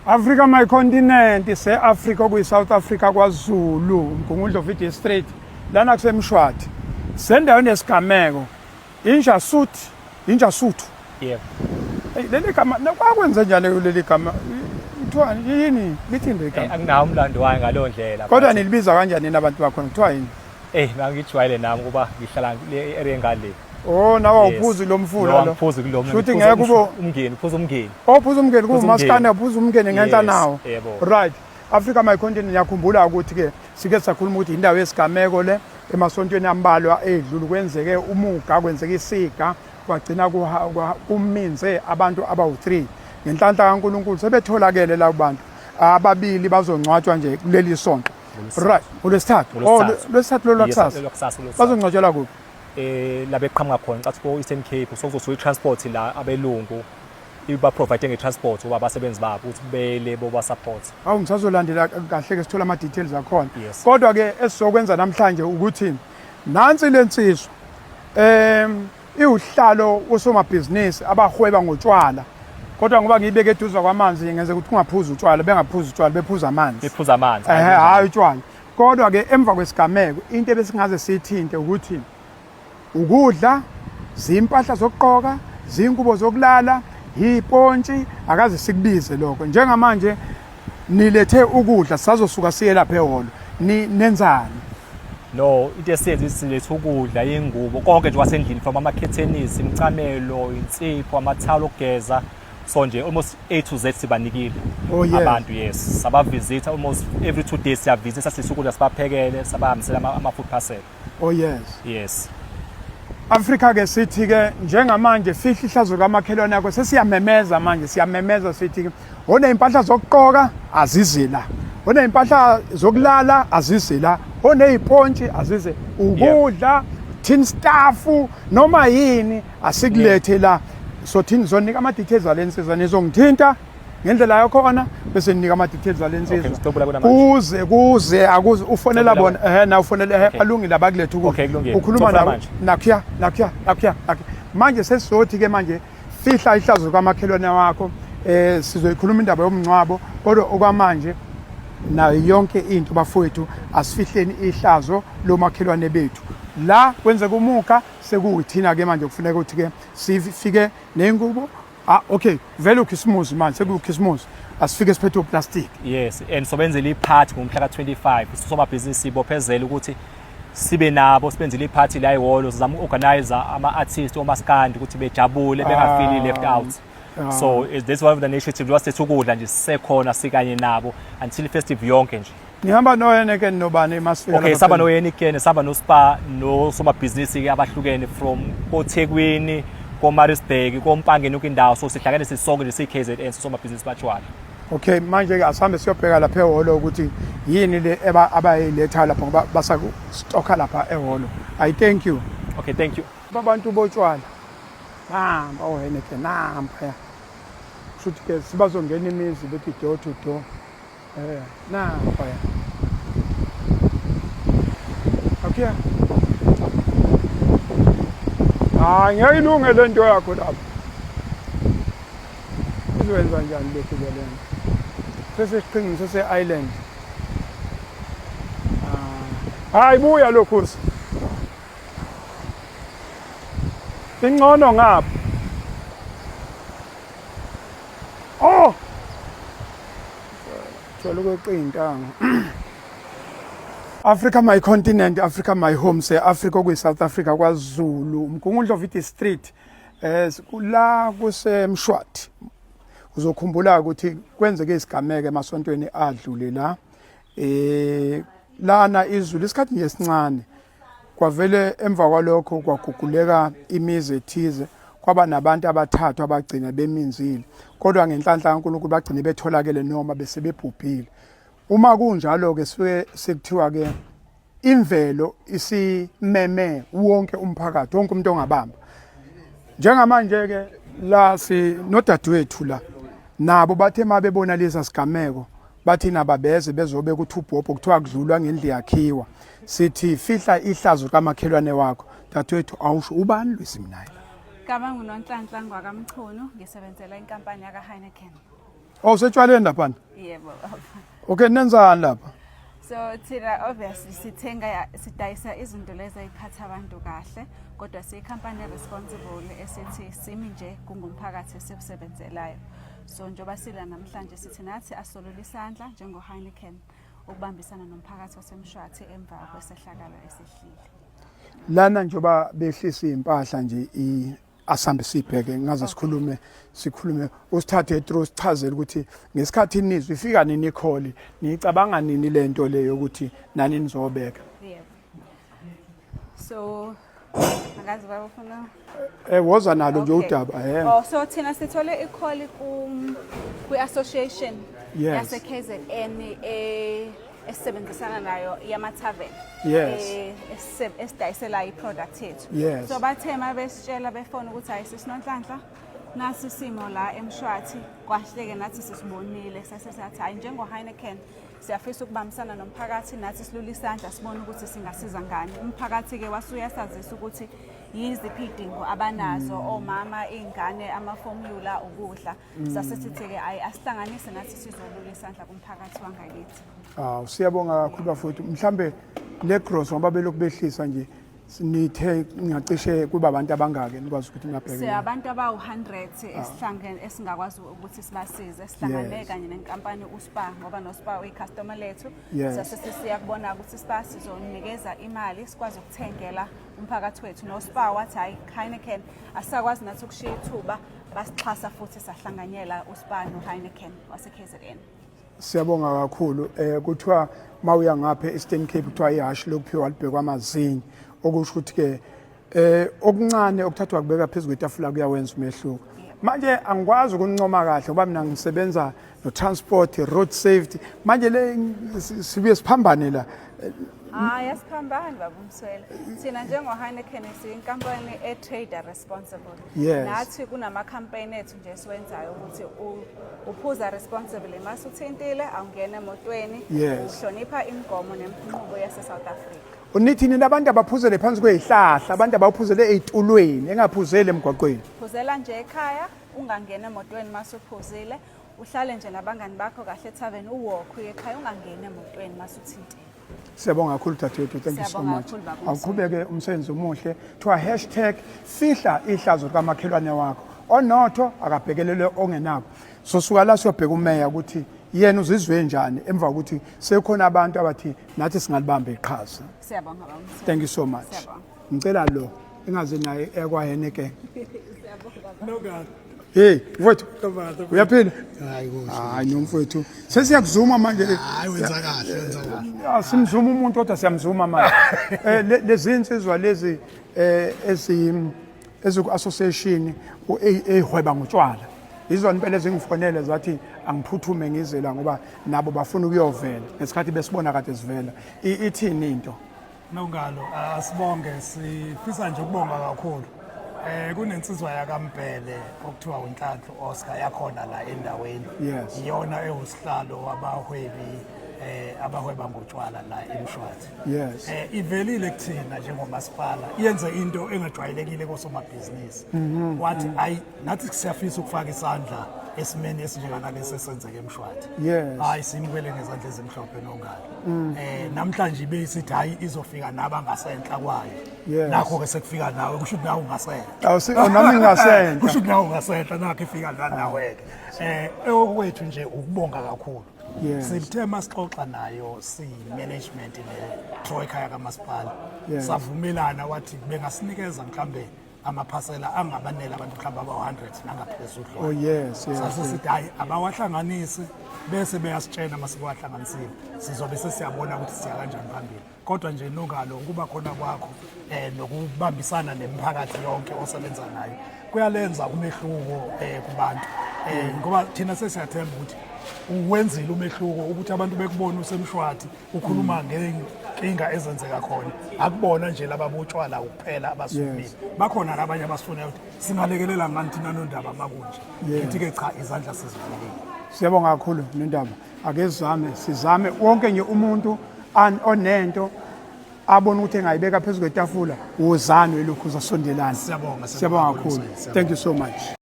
Africa my continent se-Africa kuyi-South Africa kwaZulu Mgungundlovu district lana kusemshwathi sendaweni yesigameko injasuthu yebo leli gama kwakwenze njalo leli gama kuthiwa yini lithini le gama anginawo umlando wayo ngalo ndlela kodwa nilibiza kanjani nabantu bakhona kuthiwa yini ngangijwayele nami kuba ngihlala le area ngale oh nawe uphuzi lo mfula lo uphuzi kulo futhi ngeke kube umngeni uphuza umngeni uphuza umngeni kumaskane uphuza umngeni ngenhla nawo yebo right Africa my continent yakhumbula ukuthi ke sike sakhuluma ukuthi indawo yesigameko le emasontweni ambalwa edlulu kwenzeke umuga kwenzeke isiga kwagcina kuminze abantu abawu3 ngenhlanhla kaNkuluNkulu sebetholakele labo bantu ababili bazongcwatshwa nje kuleli sonto right ulesithathu lwesithathu lo kusasa bazongcwatshela kuphi labe qhamuka khona cathi ko Eastern Cape sokuzosuka transport la abelungu iba provide nge-transport uba abasebenzi babo ukuthi bele boba support awu ngisazolandela kahle ke sithola ama details akhona kodwa ke esizokwenza namhlanje ukuthi nansi lensizwa iuhlalo osomabhizinisi abahweba ngotshwala kodwa ngoba ngiyibeke eduza kwamanzi ngenze ukuthi kungaphuza utshwala bengaphuza utshwala bephuza amanzi hayi utshwala kodwa ke emva kwesigameko into ebesingaze sithinte ukuthi ukudla zimpahla zokugqoka zingubo zokulala yipontshi akaze sikubize lokho njengamanje nilethe ukudla sisazosuka siye lapha eholo nenzani no into esiyenza silethe ukudla ingubo konke nje wasendlini from ama-curtains imicamelo insipho amathawula okugeza so nje almost A to Z sibanikile abantu yes sabavisita almost every 2 days siyavisita sisukudla sibaphekele sabahambisela ama-food parcel yes Africa ke sithi ke njengamanje fihla ihlazo kamakhelwane yakho sesiyamemeza manje siyamemeza sithi one impahla zokugqoka azizila one impahla zokulala azizila one ipontshi azize ukudla tin staff noma yini asikulethe la so thini zonika ama details alensizwa nizongithinta ngendlela yakho khona bese ninika ama details alensizwa kuze akuze ufonela bona na ufonela alungile abakulethe ukhuluma nabo nakya manje sesizothi ke manje fihla ihlazo kamakhelwane wakho sizoyikhuluma indaba yomncwabo kodwa okwamanje nayo yonke into bafowethu asifihleni ihlazo lomakhelwane bethu la kwenze kumuka sekuyithina ke manje kufuneka ukuthi ke sifike nengubo okay vele uKhisimusi manje sekuKhisimusi asifike siphethe uplastic yes and sobenzele iphathi ngomhla ka25 sobabhizinisi bophezela ukuthi sibe nabo sibenzele iphathi la eholo sizama uorganizer ama-artists omaskandi ukuthi bejabule bengafili left out so that's one of the initiative wasethe ukudla nje sisekhona sikanye nabo until festive yonke nje nihamba noyena ke nobani emasifika okay saba noyena ikene saba no spa no somabhizinisi ke abahlukene from oThekwini koMaritzburg kompangeni ukindawo so sihlangene sisonke nje siKZN somabhizinisi batshwala okay manje ke asihambe siyobheka lapha eholo ukuthi yini le abayiletha lapha ngoba basaku stocka lapha eholo I thank you okay thank you babantu botshwala hamba wena ke namba futhi ke sibazongena imizi bethi door to door namba okay ngeke ilunge lento yakho lapha izwenza njani lokho lento sesiqinisa se-island hayi buya lokhusi ingcono ngapha thola ukweqintanga Africa my continent Africa my home se-Africa kuyi-South Africa kwaZulu Mgungundlovu district la kusemshwathi uzokhumbula ukuthi kwenzeke isigameko emasontweni adlule la lana izulu isikhathi nje sincane kwavele emva kwalokho kwaguguleka imizi ethize kwaba nabantu abathathu abagcina beminzile kodwa ngenhlanhla kaNkulunkulu bagcine betholakele noma besebebhubhile uma kunjalo ke sekuthiwa ke imvelo isimeme wonke umphakathi wonke umuntu ongabamba njengamanje ke la sinodadewethu la nabo bathe mabebona lesa sigameko bathi nababeze bezobe kuthi ubhobho kuthiwa kudlulwa ngendli yakhiwa sithi fihla ihlazo kamakhelwane wakho dadewethu awusho ubani Lwisimnayi Gama nguNonhlanhla ngwakamchunu ngisebenzela inkampani yaka Heineken Oh, setshwaleni lapha. Yebo. Okay, nenzani lapha? So thina obviously sidayisa izinto lezi eziphatha abantu kahle, kodwa siyikhampani responsible esithi simi nje kungumphakathi esibusebenzelayo. So njoba sila namhlanje sithi nathi asolula isandla njengo Heineken ukubambisana nomphakathi waseMshwathi emva kwesehlakalo esihlile. Lana njoba behlisa impahla nje asambe sibheke ngaze sikhulume usithathe through sichazele ukuthi ngesikhathi inizwe ifika nini ikholi nicabanga nini lento leyo ukuthi nani nizobeka. Yebo. So akazi babafuna woza nalo nje udaba Oh, so thina sithole ikholi kwi-association yase KZN esebenzisana nayo yama-tavern esidayisela i-product yethu. So bathema besitshela befona ukuthi hayi sisinonhlanhla nasi simo la eMshwathi kwahleke nathi sisibonile sasesathi hayi njengo Heineken siyafisa ukubambisana nomphakathi nathi silula isandla sibone ukuthi singasiza ngani. Umphakathi ke wasuyasazisa ukuthi yiziphi idingo abanazo omama ingane ama-formula ukudla sasesithi ke asihlanganise nathi sizolula isandla kumphakathi wangakithi. Siyabonga kakhulu bafowethu mhlambe le gross ngoba belokhu behlisa nje sinithe ngingacishe kuba abantu abangake nikwazi ukuthi ngabheke. Siyabantu abawu100 esihlangene esingakwazi ukuthi sibasize sihlangane kanye nenkampani uSpa ngoba noSpa uyicustomer lethu sasesiya kubona ukuthi Spa sizonikeza imali sikwazi ukuthengela umphakathi wethu noSpa wathi hayi Heineken asakwazi nathi ukushiya ithuba basixhasa futhi sahlanganyela uSpa noHeineken wase KZN. Siyabonga kakhulu kuthiwa mawuya ngapha eStern Cape kuthiwa ihash lokuphiwa libhekwa amazinyo okusho ukuthi ke okuncane okuthathwa kubeka phezulu kwetafula kuyawenza umehluko. Manje angikwazi ukunincoma kahle ngoba mina ngisebenza no transport road safety manje le sibuye siphambane la. Yasiphambane baba Mswele. Thina njengo Heineken siyinkampani trader responsible. Nathi kunama campaign ethu nje siwenzayo ukuthi uphuza responsibly mase uthintile awungena emotweni uhlonipha imigomo nempunqubo yase South Africa. Unithi nina abantu abaphuzele phansi kwezihlahla abantu abaphuzele ezitulweni engaphuzele emgwaqweni. Phuzela nje ekhaya ungangena emotweni mase uphuzile uhlale nje nabangani bakho kahle eTavern uwalk uye ekhaya ungangena emotweni mase uthintile. Siyabonga kakhulu dadewethu, thank you so much. Awuqhubeke umsebenzi omuhle. Thiwa #fihla ihlazo likamakhelwane wakho. Onotho akabhekelele ongenako. Sosuka la siyobheka umeya ukuthi yena uzizwe njani emva ukuthi sekhona abantu abathi nathi singalibamba iqhaza. Siyabonga baba. Thank you so much. Ngicela lo engaze naye ekwa Heineken. Siyabonga. No God. Hey, mfowethu. Uyaphila? Hayi kuhle. Hayi nomfowethu. Sesiyakuzuma manje. Hayi wenza kahle, wenza kahle. Simzuma umuntu kodwa siyamzuma manje. Lezi insizwa lezi eziku-association ehweba ngotshwala. Izona impela ezingifonele zathi angiphuthume ngizela ngoba nabo bafuna ukuyovela ngesikhathi besibona kade sivela. Ithini into? Nongalo asibonge sifisa nje ukubonga kakhulu. Kunensizwa yakaMbhele okuthiwa uNhlanhla Oscar yakhona la endaweni. Iyona ewusihlalo wabahwebi abahweba ngotshwala la eMshwathi. Ivelile kuthina njengomasipala yenze into engajwayelekile kosomabhizinisi. Wathi ayi nathi siyafisa ukufaka isandla esimeni esinjengalesi esenzeke eMshwathi. Hayi simkwele ngezandla ezimhlophe Nongalo. Namhlanje ibesithi hayi izofika nabangasenhla kwayo. Nakho ke sekufika nawe kusho ukuthi nawe ungasenhla. Nami ngasentla. Kusho ukuthi nawe ungasenhla nakho ifika nawe ke. Okwethu nje ukubonga kakhulu. Sithe masixoxa nayo si-management ne-troika yakamasipala savumelana wathi bengasinikeza mhlambe amaphasela angabanele abantu mhlawumbe aba-100 nangaphezulu. Sasisithi hayi abawahlanganisi bese beyasitshela masebewahlanganisile sizobe sesiyabona ukuthi siya kanjani phambili. Kodwa nje Nongalo kuba khona kwakho nokubambisana nemiphakathi yonke osebenza nayo kuyalenza umehluko kubantu ngoba thina sesiyathemba ukuthi uwenzile umehluko ukuthi abantu bekubona usemshwathi ukhuluma ngenkinga ezenzeka khona akubona nje lababotshwala ukuphela abasumile bakhona nabanye abasifunayo ukuthi singalekelela ngani thina Nondaba makunje ngithi ke cha izandla sizivulile. Siyabonga kakhulu Nondaba ake sizame wonke nje umuntu onento abona ukuthi engayibeka phezulu kwetafula wozani lokhu uzasondelana. Siyabonga kakhulu. Thank you so much.